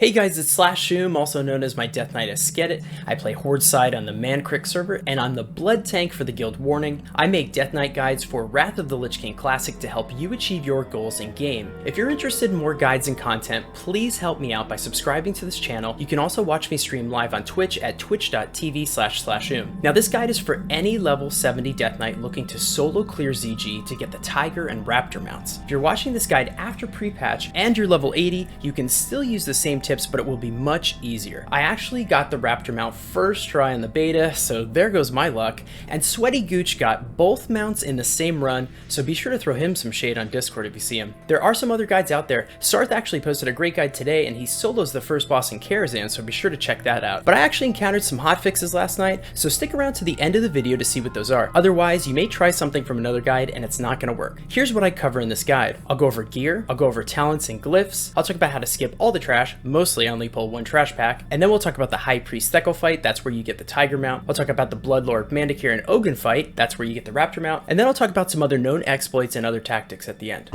Hey guys, it's Slashum, also known as my Death Knight Ascetic. I play Horde side on the Mancrick server, and I'm the Blood Tank for the Guild Warning. I make Death Knight guides for Wrath of the Lich King Classic to help you achieve your goals in game. If you're interested in more guides and content, please help me out by subscribing to this channel. You can also watch me stream live on Twitch at twitch.tv/slashum. Now this guide is for any level 70 Death Knight looking to solo clear ZG to get the Tiger and Raptor mounts. If you're watching this guide after pre-patch and you're level 80, you can still use the same tips, but it will be much easier. I actually got the Raptor mount first try in the beta, so there goes my luck, and Sweaty Gooch got both mounts in the same run, so be sure to throw him some shade on Discord if you see him. There are some other guides out there. Sarth actually posted a great guide today, and he solos the first boss in Karazhan, so be sure to check that out. But I actually encountered some hotfixes last night, so stick around to the end of the video to see what those are. Otherwise, you may try something from another guide and it's not going to work. Here's what I cover in this guide. I'll go over gear, I'll go over talents and glyphs, I'll talk about how to skip all the trash, mostly I only pull one trash pack, and then we'll talk about the High Priest Thekkel fight, that's where you get the Tiger mount. I'll talk about the Bloodlord Mandakir and Ogun fight, that's where you get the Raptor mount, and then I'll talk about some other known exploits and other tactics at the end.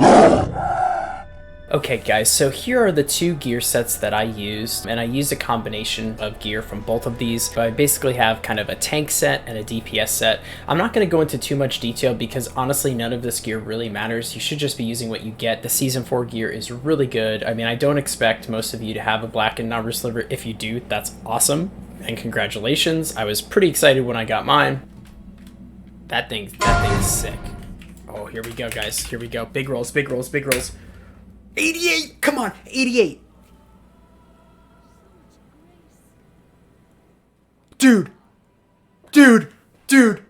Okay guys, so here are the two gear sets that I used, and I used a combination of gear from both of these. So I basically have kind of a tank set and a DPS set. I'm not going to go into too much detail because honestly none of this gear really matters. You should just be using what you get. The Season 4 gear is really good. I mean, I don't expect most of you to have a blackened non-wrist liver. If you do, that's awesome, and congratulations. I was pretty excited when I got mine. That thing's sick. Oh, here we go guys, here we go. Big rolls, big rolls, big rolls. 88! Come on, 88! Dude! Dude! Dude!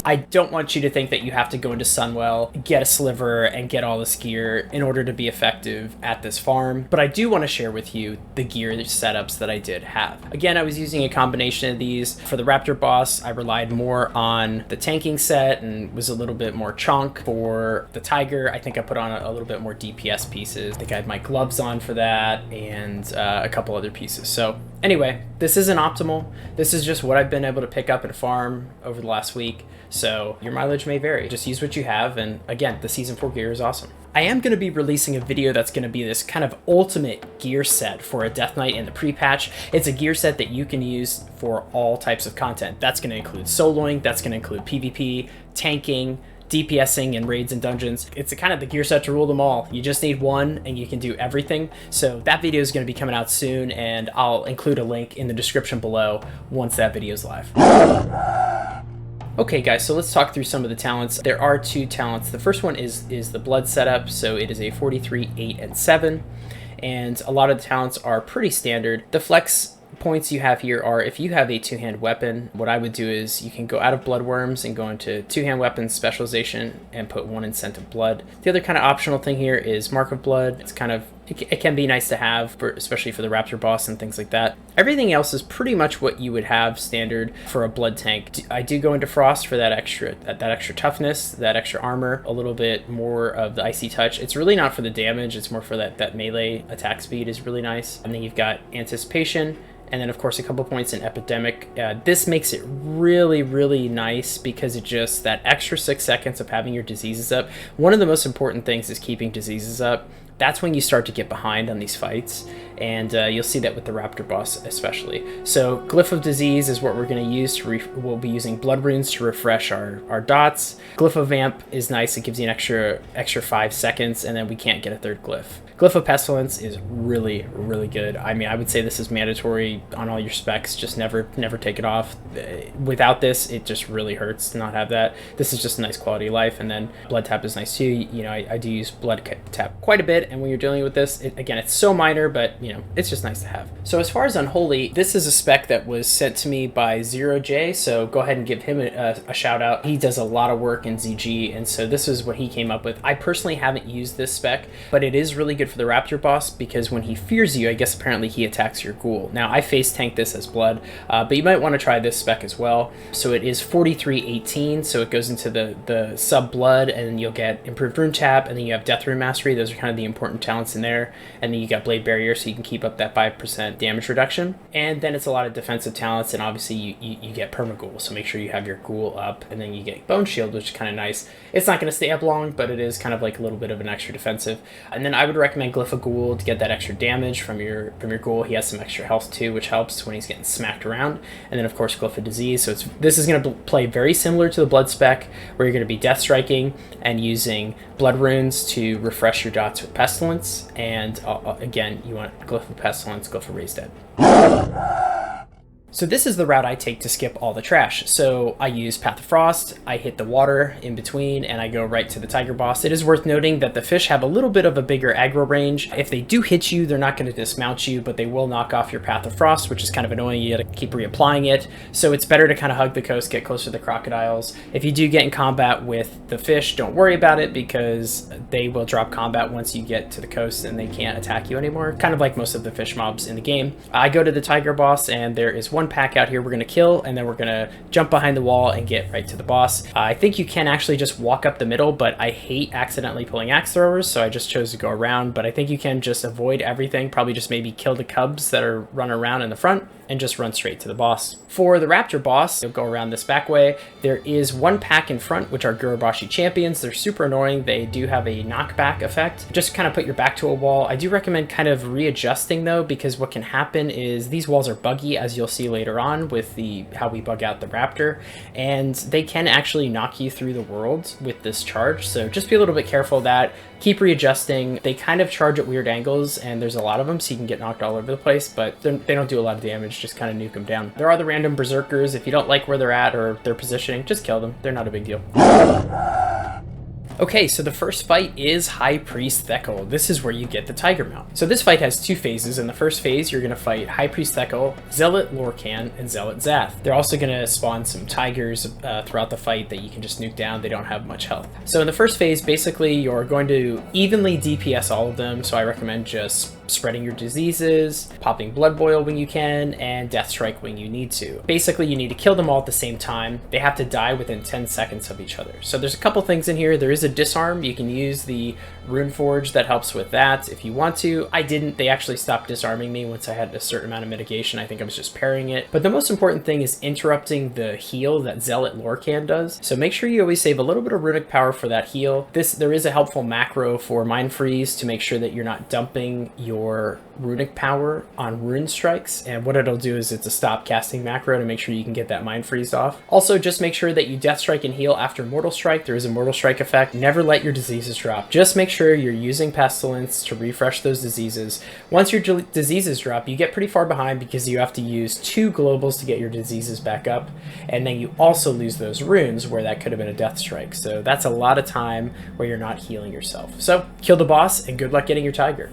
I don't want you to think that you have to go into Sunwell, get a sliver, and get all this gear in order to be effective at this farm, but I do want to share with you the gear setups that I did have. Again, I was using a combination of these. For the Raptor Boss, I relied more on the tanking set and was a little bit more chonk. For the Tiger, I think I put on a little bit more DPS pieces. I think I had my gloves on for that and a couple other pieces. So anyway, this isn't optimal. This is just what I've been able to pick up and farm over the last week. So your mileage may vary. Just use what you have. And again, the Season 4 gear is awesome. I am going to be releasing a video that's going to be this kind of ultimate gear set for a Death Knight in the pre-patch. It's a gear set that you can use for all types of content. That's going to include soloing, that's going to include PvP, tanking, DPSing and raids and dungeons. It's kind of the gear set to rule them all. You just need one and you can do everything. So that video is going to be coming out soon, and I'll include a link in the description below once that video is live. Okay guys, so let's talk through some of the talents. There are two talents. The first one is the blood setup. So it is a 43, 8, and 7. And a lot of the talents are pretty standard. The flex points you have here are if you have a two-hand weapon, what I would do is you can go out of Bloodworms and go into two-hand weapons specialization and put one in Scent of Blood. The other kind of optional thing here is Mark of Blood. It's kind of, it can be nice to have, especially for the Raptor Boss and things like that. Everything else is pretty much what you would have standard for a blood tank. I do go into Frost for that extra toughness, that extra armor, a little bit more of the Icy Touch. It's really not for the damage, it's more for that melee attack speed is really nice. And then you've got Anticipation, and then of course a couple points in Epidemic. This makes it really, really nice because it just, that extra 6 seconds of having your diseases up. One of the most important things is keeping diseases up. That's when you start to get behind on these fights, and you'll see that with the Raptor Boss especially. So Glyph of Disease is what we're going to use. We'll be using blood runes to refresh our dots. Glyph of Vamp is nice. It gives you an extra 5 seconds, and then we can't get a third glyph. Glyph of Pestilence is really, really good. I mean, I would say this is mandatory on all your specs. Just never take it off. Without this, it just really hurts to not have that. This is just a nice quality of life. And then Blood Tap is nice too. You know, I do use Blood Tap quite a bit, and when you're dealing with this, again, it's so minor, but you know, it's just nice to have. So as far as Unholy, this is a spec that was sent to me by ZeroJ, so go ahead and give him a shout out. He does a lot of work in ZG, and so this is what he came up with. I personally haven't used this spec, but it is really good for the Raptor Boss because when he fears you, I guess apparently he attacks your ghoul. Now I face tank this as blood, but you might want to try this spec as well. So it is 43-18, so it goes into the sub blood, and you'll get improved rune tap, and then you have death rune mastery. Those are kind of the important important talents in there. And then you got Blade Barrier, so you can keep up that 5% damage reduction. And then it's a lot of defensive talents, and obviously you get Permaghoul, so make sure you have your Ghoul up. And then you get Bone Shield, which is kind of nice. It's not going to stay up long, but it is kind of like a little bit of an extra defensive. And then I would recommend Glyph Ghoul to get that extra damage from your Ghoul. He has some extra health too, which helps when he's getting smacked around. And then of course Glyph Disease. So this is going to play very similar to the Blood spec, where you're going to be death striking and using blood runes to refresh your dots with Pestilence. And again, you want Glyph of Pestilence, Glyph of Raised Dead. So this is the route I take to skip all the trash. So I use Path of Frost, I hit the water in between, and I go right to the Tiger Boss. It is worth noting that the fish have a little bit of a bigger aggro range. If they do hit you, they're not going to dismount you, but they will knock off your Path of Frost, which is kind of annoying. You got to keep reapplying it. So it's better to kind of hug the coast, get closer to the crocodiles. If you do get in combat with the fish, don't worry about it, because they will drop combat once you get to the coast and they can't attack you anymore. Kind of like most of the fish mobs in the game. I go to the Tiger Boss, and there is one pack out here we're going to kill, and then we're going to jump behind the wall and get right to the boss. I think you can actually just walk up the middle, but I hate accidentally pulling axe throwers, so I just chose to go around. But I think you can just avoid everything, probably just maybe kill the cubs that are running around in the front, and just run straight to the boss. For the Raptor Boss, you'll go around this back way. There is one pack in front, which are Gurubashi champions. They're super annoying. They do have a knockback effect. Just kind of put your back to a wall. I do recommend kind of readjusting though, because what can happen is these walls are buggy, as you'll see later on with how we bug out the Raptor, and they can actually knock you through the world with this charge. So just be a little bit careful of that. Keep readjusting. They kind of charge at weird angles, and there's a lot of them, so you can get knocked all over the place, but they don't do a lot of damage. Just kind of nuke them down. There are the random berserkers. If you don't like where they're at or their positioning, just kill them. They're not a big deal. Okay, so the first fight is High Priest Thekkel. This is where you get the Tiger Mount. So this fight has two phases. In the first phase, you're going to fight High Priest Thekkel, Zealot Lorcan, and Zealot Zath. They're also going to spawn some tigers throughout the fight that you can just nuke down. They don't have much health. So in the first phase, basically, you're going to evenly DPS all of them, so I recommend just spreading your diseases, popping Blood Boil when you can, and Death Strike when you need to. Basically, you need to kill them all at the same time. They have to die within 10 seconds of each other. So there's a couple things in here. There is a disarm. You can use the Rune Forge that helps with that if you want to. I didn't. They actually stopped disarming me once I had a certain amount of mitigation. I think I was just parrying it. But the most important thing is interrupting the heal that Zealot Lorcan does. So make sure you always save a little bit of runic power for that heal. There is a helpful macro for Mind Freeze to make sure that you're not dumping your runic power on rune strikes, and what it'll do is it's a stop casting macro to make sure you can get that Mind Freeze off. Also, just make sure that you Death Strike and heal after Mortal Strike. There is a Mortal Strike effect. Never let your diseases drop. Just make sure you're using Pestilence to refresh those diseases. Once your diseases drop, you get pretty far behind because you have to use 2 globals to get your diseases back up, and then you also lose those runes where that could have been a Death Strike. So that's a lot of time where you're not healing yourself. So kill the boss and good luck getting your tiger.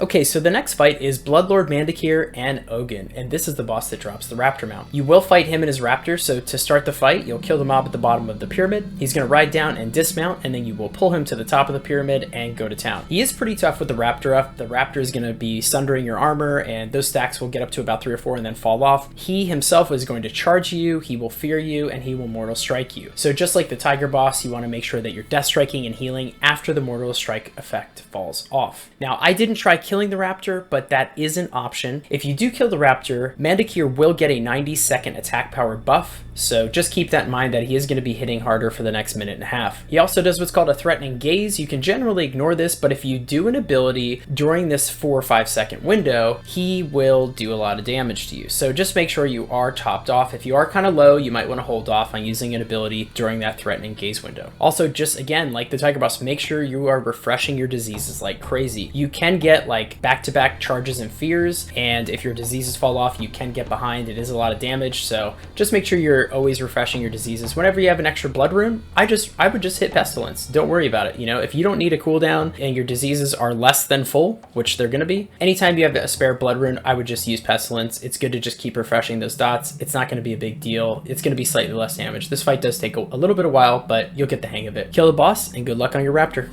Okay, so the next fight is Bloodlord Mandakir and Ogun, and this is the boss that drops the Raptor Mount. You will fight him and his Raptor, so to start the fight, you'll kill the mob at the bottom of the pyramid. He's going to ride down and dismount, and then you will pull him to the top of the pyramid and go to town. He is pretty tough with the Raptor up. The Raptor is going to be sundering your armor, and those stacks will get up to about 3 or 4 and then fall off. He himself is going to charge you, he will fear you, and he will Mortal Strike you. So just like the Tiger Boss, you want to make sure that you're Death Striking and healing after the Mortal Strike effect falls off. Now, I didn't try killing the Raptor, but that is an option. If you do kill the Raptor, Mandakir will get a 90-second attack power buff, so just keep that in mind that he is going to be hitting harder for the next minute and a half. He also does what's called a Threatening Gaze. You can generally ignore this, but if you do an ability during this 4 or 5 second window, he will do a lot of damage to you. So just make sure you are topped off. If you are kind of low, you might want to hold off on using an ability during that Threatening Gaze window. Also, just again, like the Tiger Boss, make sure you are refreshing your diseases like crazy. You can get like back-to-back charges and fears, and if your diseases fall off, you can get behind. It is a lot of damage, so just make sure you're always refreshing your diseases. Whenever you have an extra blood rune, I would just hit Pestilence. Don't worry about it. You know, if you don't need a cooldown and your diseases are less than full, which they're going to be, anytime you have a spare blood rune, I would just use Pestilence. It's good to just keep refreshing those dots. It's not going to be a big deal. It's going to be slightly less damage. This fight does take a little bit of while, but you'll get the hang of it. Kill the boss and good luck on your Raptor.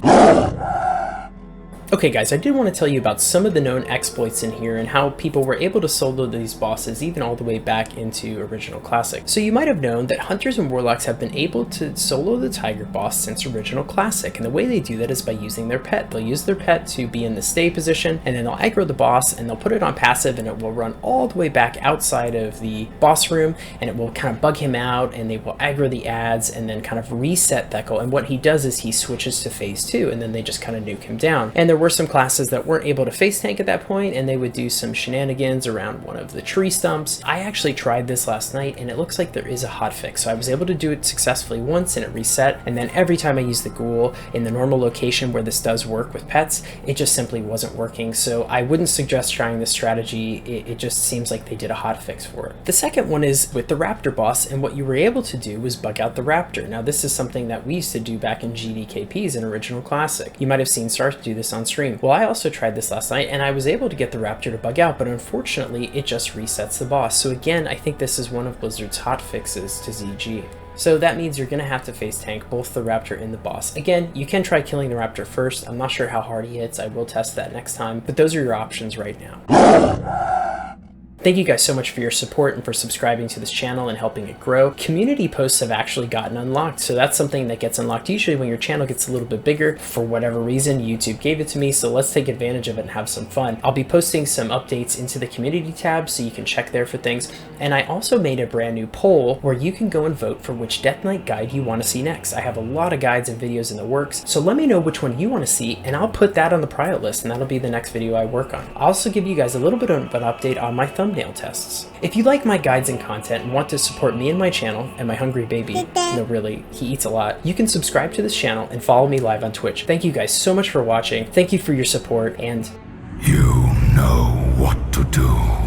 Okay guys, I did want to tell you about some of the known exploits in here and how people were able to solo these bosses even all the way back into Original Classic. So you might have known that Hunters and Warlocks have been able to solo the Tiger boss since Original Classic, and the way they do that is by using their pet. They'll use their pet to be in the stay position, and then they'll aggro the boss and they'll put it on passive, and it will run all the way back outside of the boss room, and it will kind of bug him out, and they will aggro the ads and then kind of reset Thekkel. And what he does is he switches to phase 2, and then they just kind of nuke him down. And there were some classes that weren't able to face tank at that point, and they would do some shenanigans around one of the tree stumps. I actually tried this last night, and it looks like there is a hotfix. So I was able to do it successfully once, and it reset. And then every time I used the ghoul in the normal location where this does work with pets, it just simply wasn't working. So I wouldn't suggest trying this strategy. It just seems like they did a hotfix for it. The second one is with the Raptor boss, and what you were able to do was bug out the Raptor. Now this is something that we used to do back in GDKPs in Original Classic. You might have seen Sarth do this on stream. Well, I also tried this last night, and I was able to get the Raptor to bug out, but unfortunately it just resets the boss. So again, I think this is one of Blizzard's hotfixes to ZG. So that means you're going to have to face tank both the Raptor and the boss. Again, you can try killing the Raptor first. I'm not sure how hard he hits. I will test that next time, but those are your options right now. Thank you guys so much for your support and for subscribing to this channel and helping it grow. Community posts have actually gotten unlocked, so that's something that gets unlocked usually when your channel gets a little bit bigger. For whatever reason, YouTube gave it to me, so let's take advantage of it and have some fun. I'll be posting some updates into the community tab, so you can check there for things. And I also made a brand new poll where you can go and vote for which Death Knight guide you want to see next. I have a lot of guides and videos in the works, so let me know which one you want to see, and I'll put that on the prio list, and that'll be the next video I work on. I'll also give you guys a little bit of an update on my thumbnail tests. If you like my guides and content and want to support me and my channel and my hungry baby, no really, he eats a lot, you can subscribe to this channel and follow me live on Twitch. Thank you guys so much for watching. Thank you for your support, and you know what to do.